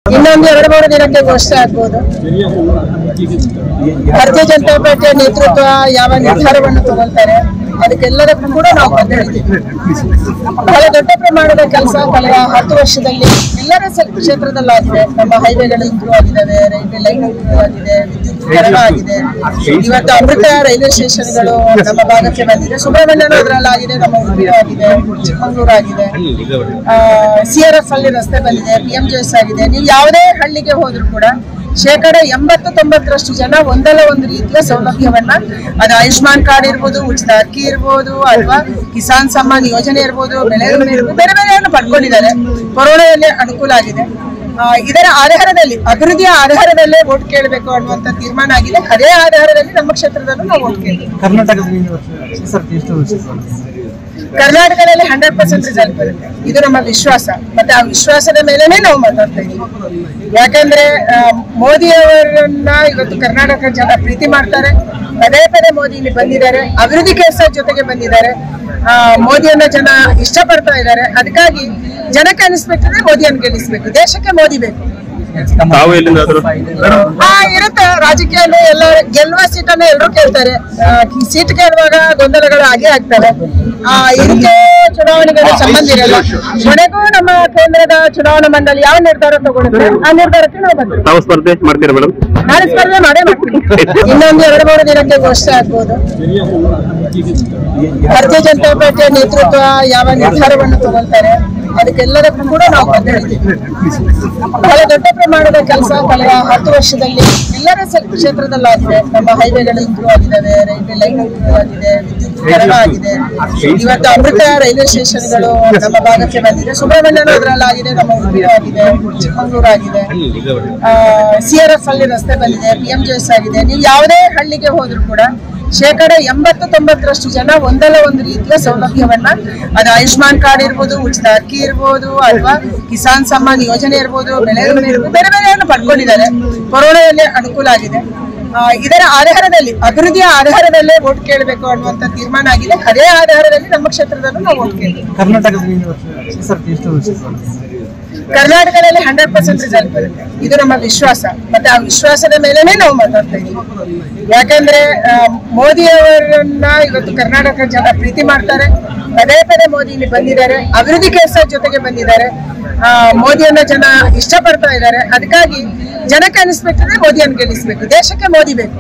ಇನ್ನೊಂದು 2-3 ದಿನಕ್ಕೆ ಘೋಷಣೆ ಆಗ್ಬಹುದು. ಭಾರತೀಯ ಜನತಾ ಪಾರ್ಟಿಯ ನೇತೃತ್ವ ಯಾವ ನಿರ್ಧಾರವನ್ನು ತಗೊಳ್ತಾರೆ ಅದಕ್ಕೆಲ್ಲದಕ್ಕೂ ಕೂಡ ನಾವು ಬದ್ಧರಿದ್ದೀವಿ. ಬಹಳ ದೊಡ್ಡ ಪ್ರಮಾಣದ ಕೆಲಸ ಕಳೆದ 10 ವರ್ಷದಲ್ಲಿ ಎಲ್ಲರ ಕ್ಷೇತ್ರದಲ್ಲಾಗಿದೆ. ನಮ್ಮ ಹೈವೇಗಳು ಇಂಪ್ರೂವ್ ಆಗಿದ್ದಾವೆ, ರೈಲ್ವೆ ಲೈನ್ ಇಂಪ್ರೂವ್ ಆಗಿದೆ, ವಿದ್ಯುತ್ ಆಗಿದೆ. ಇವತ್ತು ಅಮೃತ ರೈಲ್ವೆ ಸ್ಟೇಷನ್ಗಳು ನಮ್ಮ ಭಾಗಕ್ಕೆ ಬಂದಿದೆ. ಸುಬ್ರಹ್ಮಣ್ಯನೂ ಅದರಲ್ಲಾಗಿದೆ, ನಮ್ಮ ಉಡುಪಿ ಆಗಿದೆ, ಚಿಕ್ಕಮಗಳೂರು ಆಗಿದೆ, CRF ಅಲ್ಲಿ ರಸ್ತೆ ಬಂದಿದೆ, PMJS ಆಗಿದೆ. ನೀವು ಯಾವುದೇ ಹಳ್ಳಿಗೆ ಹೋದ್ರು ಕೂಡ 80-90% ಜನ ಒಂದಲ್ಲ ಒಂದು ರೀತಿಯ ಸೌಲಭ್ಯವನ್ನ, ಅದು ಆಯುಷ್ಮಾನ್ ಕಾರ್ಡ್ ಇರ್ಬೋದು, ಉಚಿತ ಅಕ್ಕಿ ಇರ್ಬೋದು, ಅಥವಾ ಕಿಸಾನ್ ಸಮ್ಮಾನ್ ಯೋಜನೆ ಇರ್ಬೋದು, ಬೆಳೆ ವಿಮೆ ಇರ್ಬೋದು, ಬೇರೆ ಬೇರೆಯನ್ನು ಪಡ್ಕೊಂಡಿದ್ದಾರೆ. ಕೊರೋನಾದಲ್ಲಿ ಅನುಕೂಲ ಆಗಿದೆ. ಇದರ ಆಧಾರದಲ್ಲಿ, ಅಭಿವೃದ್ಧಿಯ ಆಧಾರದಲ್ಲೇ ವೋಟ್ ಕೇಳಬೇಕು ಅನ್ನುವಂತ ತೀರ್ಮಾನ ಆಗಿದೆ. ಅದೇ ಆಧಾರದಲ್ಲಿ ನಮ್ಮ ಕ್ಷೇತ್ರದಲ್ಲೂ ನಾವು ವೋಟ್ ಕೇಳ್ತೀವಿ. ಕರ್ನಾಟಕದಲ್ಲಿ 100% ರಿಸಲ್ಟ್ ಬರುತ್ತೆ, ಇದು ನಮ್ಮ ವಿಶ್ವಾಸ. ಮತ್ತೆ ಆ ವಿಶ್ವಾಸದ ಮೇಲೆನೆ ನಾವು ಮಾತಾಡ್ತಾ ಇದ್ದೀವಿ. ಯಾಕಂದ್ರೆ ಮೋದಿಯವರನ್ನ ಇವತ್ತು ಕರ್ನಾಟಕ ಜನ ಪ್ರೀತಿ ಮಾಡ್ತಾರೆ. ಪದೇ ಪದೇ ಮೋದಿ ಇಲ್ಲಿ ಬಂದಿದ್ದಾರೆ, ಅಭಿವೃದ್ಧಿ ಕೆಲಸ ಜೊತೆಗೆ ಬಂದಿದ್ದಾರೆ. ಮೋದಿಯನ್ನ ಜನ ಇಷ್ಟಪಡ್ತಾ ಇದ್ದಾರೆ. ಅದಕ್ಕಾಗಿ ಜನಕ್ಕೆ ಅನಿಸ್ಬೇಕಂದ್ರೆ ಮೋದಿಯನ್ನು ಗೆಲ್ಲಿಸ್ಬೇಕು, ದೇಶಕ್ಕೆ ಮೋದಿ ಬೇಕು. ಇರುತ್ತೆ ರಾಜಕೀಯಲ್ಲಿ, ಎಲ್ಲ ಗೆಲ್ಲುವ ಸೀಟನ್ನು ಎಲ್ಲರೂ ಕೇಳ್ತಾರೆ. ಸೀಟ್ ಕೇಳುವಾಗ ಗೊಂದಲಗಳು ಆಗೇ ಆಗ್ತವೆ. ಇದಕ್ಕೆ ಚುನಾವಣೆಗೆ ಸಂಬಂಧ ಇರಲ್ಲ. ಕೊನೆಗೂ ನಮ್ಮ ಕೇಂದ್ರದ ಚುನಾವಣಾ ಮಂಡಳಿ ಯಾವ ನಿರ್ಧಾರ ತಗೊಳುತ್ತೆ ಆ ನಿರ್ಧಾರಕ್ಕೆ ನಾವು ಬಂದ್ವಿ. ನಾನು ಸ್ಪರ್ಧೆ ಮಾಡೇ ಮಾಡ್ತೀನಿ. ಇನ್ನೊಂದು 2-3 ದಿನಕ್ಕೆ ಘೋಷಣೆ ಆಗ್ಬಹುದು. ಭಾರತೀಯ ಜನತಾ ಪಾರ್ಟಿಯ ನೇತೃತ್ವ ಯಾವ ನಿರ್ಧಾರವನ್ನು ತಗೊಳ್ತಾರೆ ಅದಕ್ಕೆಲ್ಲದಕ್ಕೂ ಕೂಡ ನಾವು ಬದ್ಧರಿದ್ದೀವಿ. ಬಹಳ ದೊಡ್ಡ ಪ್ರಮಾಣದ ಕೆಲಸ ಕಳೆದ 10 ವರ್ಷದಲ್ಲಿ ಎಲ್ಲರ ಕ್ಷೇತ್ರದಲ್ಲಾಗಿದೆ. ನಮ್ಮ ಹೈವೇಗಳು ಇಂಪ್ರೂವ್ ಆಗಿದ್ದಾವೆ, ರೈಲ್ವೆ ಲೈನ್ ಇಂಪ್ರೂವ್ ಆಗಿದೆ, ವಿದ್ಯುತ್ ಆಗಿದೆ. ಇವತ್ತು ಅಮೃತ ರೈಲ್ವೆ ಸ್ಟೇಷನ್ಗಳು ನಮ್ಮ ಭಾಗಕ್ಕೆ ಬಂದಿದೆ. ಸುಬ್ರಹ್ಮಣ್ಯನೂ ಅದರಲ್ಲಾಗಿದೆ, ನಮ್ಮ ಉಡುಪಿ ಆಗಿದೆ, ಚಿಕ್ಕಮಗಳೂರು ಆಗಿದೆ, CRF ಅಲ್ಲಿ ರಸ್ತೆ ಬಂದಿದೆ, PMJS ಆಗಿದೆ. ನೀವು ಯಾವುದೇ ಹಳ್ಳಿಗೆ ಹೋದ್ರು ಕೂಡ 80-90% ಜನ ಒಂದಲ್ಲ ಒಂದು ರೀತಿಯ ಸೌಲಭ್ಯವನ್ನ, ಅದು ಆಯುಷ್ಮಾನ್ ಕಾರ್ಡ್ ಇರ್ಬೋದು, ಉಚಿತ ಅಕ್ಕಿ ಇರ್ಬೋದು, ಅಥವಾ ಕಿಸಾನ್ ಸಮ್ಮಾನ್ ಯೋಜನೆ ಇರ್ಬೋದು, ಬೆಳೆ ವಿಮೆ ಇರ್ಬೋದು, ಬೇರೆ ಬೇರೆಯನ್ನು ಪಡ್ಕೊಂಡಿದ್ದಾರೆ. ಕೊರೋನಾದಲ್ಲಿ ಅನುಕೂಲ ಆಗಿದೆ. ಇದರ ಆಧಾರದಲ್ಲಿ, ಅಭಿವೃದ್ಧಿಯ ಆಧಾರದಲ್ಲೇ ವೋಟ್ ಕೇಳಬೇಕು ಅನ್ನುವಂತ ತೀರ್ಮಾನ ಆಗಿದೆ. ಅದೇ ಆಧಾರದಲ್ಲಿ ನಮ್ಮ ಕ್ಷೇತ್ರದಲ್ಲೂ ನಾವು ವೋಟ್ ಕೇಳ್ತೀವಿ. ಕರ್ನಾಟಕದಲ್ಲಿ 100% ರಿಸಲ್ಟ್ ಬರುತ್ತೆ, ಇದು ನಮ್ಮ ವಿಶ್ವಾಸ. ಮತ್ತೆ ಆ ವಿಶ್ವಾಸದ ಮೇಲೆನೆ ನಾವು ಮಾತಾಡ್ತಾ ಇದ್ದೀವಿ. ಯಾಕಂದ್ರೆ ಮೋದಿಯವರನ್ನ ಇವತ್ತು ಕರ್ನಾಟಕ ಜನ ಪ್ರೀತಿ ಮಾಡ್ತಾರೆ. ಪದೇ ಪದೇ ಮೋದಿ ಇಲ್ಲಿ ಬಂದಿದ್ದಾರೆ, ಅಭಿವೃದ್ಧಿ ಕೆಲಸ ಜೊತೆಗೆ ಬಂದಿದ್ದಾರೆ. ಮೋದಿಯನ್ನ ಜನ ಇಷ್ಟಪಡ್ತಾ ಇದ್ದಾರೆ. ಅದಕ್ಕಾಗಿ ಜನಕ್ಕೆ ಅನಿಸ್ಬೇಕಂದ್ರೆ ಮೋದಿಯನ್ನು ಗೆಲ್ಲಿಸ್ಬೇಕು, ದೇಶಕ್ಕೆ ಮೋದಿ ಬೇಕು.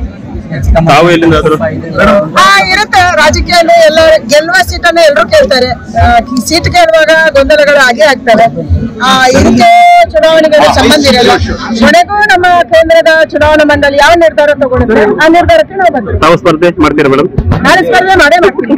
ಇರುತ್ತೆ ರಾಜಕೀಯಲ್ಲಿ, ಎಲ್ಲ ಗೆಲ್ಲುವ ಸೀಟನ್ನು ಎಲ್ಲರೂ ಕೇಳ್ತಾರೆ. ಸೀಟ್ ಕೇಳುವಾಗ ಗೊಂದಲಗಳು ಆಗೇ ಆಗ್ತವೆ. ಇದಕ್ಕೆ ಚುನಾವಣೆಗೆ ಸಂಬಂಧ ಇರಲ್ಲ. ಕೊನೆಗೂ ನಮ್ಮ ಕೇಂದ್ರದ ಚುನಾವಣಾ ಮಂಡಳಿ ಯಾವ ನಿರ್ಧಾರ ತಗೊಳುತ್ತೆ ಆ ನಿರ್ಧಾರಕ್ಕೆ ನಾವು ಬಂದ್ವಿ. ಸ್ಪರ್ಧೆ ಮಾಡ್ತೀರಾ ಮೇಡಮ್? ನಾನು ಸ್ಪರ್ಧೆ ಮಾಡೇ ಮಾಡ್ತೀನಿ.